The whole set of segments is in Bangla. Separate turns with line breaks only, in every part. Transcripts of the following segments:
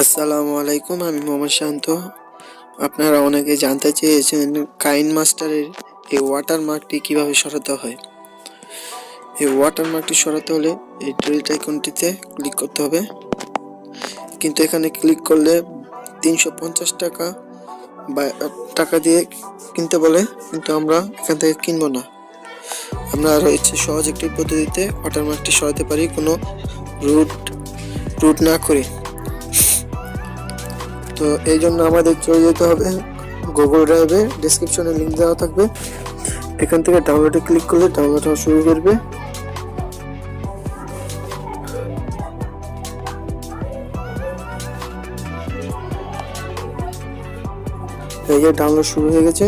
আসসালামু আলাইকুম, আমি মোহাম্মদ শান্ত। আপনারা অনেকে জানতে চেয়েছেন কাইনমাস্টারের এই ওয়াটারমার্কটি কিভাবে সরাতে হয়। এই ওয়াটারমার্কটি সরাতে হলে এই ড্রিল আইকনটিতে ক্লিক করতে হবে, কিন্তু এখানে ক্লিক করলে 350 টাকা বা টাকা দিয়ে কিনতে বলে, কিন্তু আমরা এখান থেকে কিনবো না। আমরা আরও ইচ্ছে সহজ একটি পদ্ধতিতে ওয়াটারমার্কটি সরাতে পারি, কোনো রুট না করে। তো এই জন্য আমাদের চলে যেতে হবে গুগল ড্রাইভে, ডেসক্রিপশনে লিঙ্ক দেওয়া থাকবে, এখান থেকে ডাউনলোডে ক্লিক করলে ডাউনলোড হওয়া শুরু করবে। এই যে ডাউনলোড শুরু হয়ে গেছে।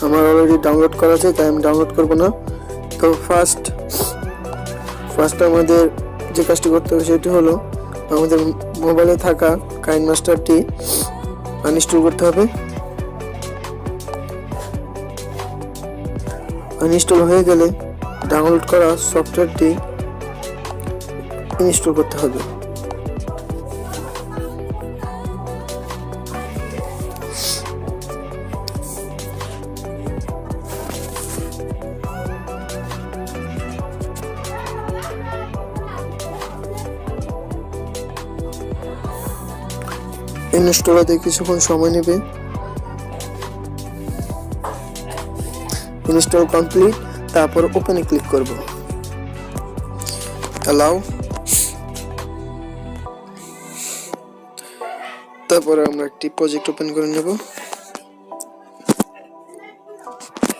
আমার অলরেডি ডাউনলোড করা আছে, তাই আমি ডাউনলোড করব না। তো ফার্স্ট আমাদের যে কাজটি করতে হবে সেটি হলো আমাদের মোবাইলে থাকা কাইনমাস্টারটি আনইনস্টল করতে হবে। আনইনস্টল হয়ে গেলে ডাউনলোড করা সফটওয়্যারটি ইনস্টল করতে হবে। ইনস্টল হতে কিছুক্ষণ সময় নেবে। ইনস্টল কমপ্লিট, তারপর ওপেনে ক্লিক করব, অ্যালাউ। তারপরে আমরা একটি প্রজেক্ট ওপেন করে নেব।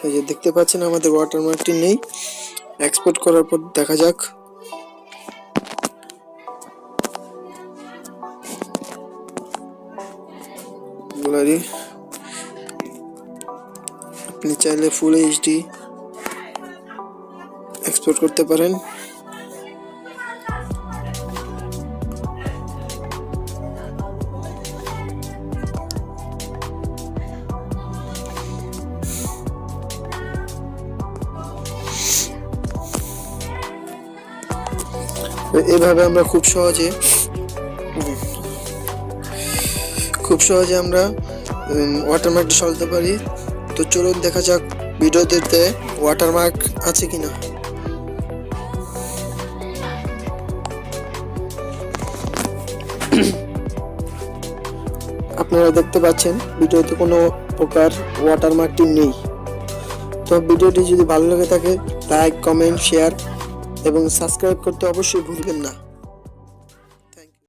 এই যে দেখতে পাচ্ছেন আমাদের ওয়াটারমার্কটি নেই। এক্সপোর্ট করার পর দেখা যাক। আপনি চাইলে ফুল এইচডি এক্সপোর্ট করতে পারেন। এভাবে আমরা খুব সহজে আমরা ওয়াটারমার্কটি সরাতে পারি। তো চলুন দেখা যাক ভিডিওতে ওয়াটারমার্ক আছে কিনা। আপনারা দেখতে পাচ্ছেন ভিডিওতে কোনো প্রকার ওয়াটারমার্কটি নেই। তো ভিডিওটি যদি ভালো লেগে থাকে লাইক, কমেন্ট, শেয়ার এবং সাবস্ক্রাইব করতে অবশ্যই ভুলবেন না।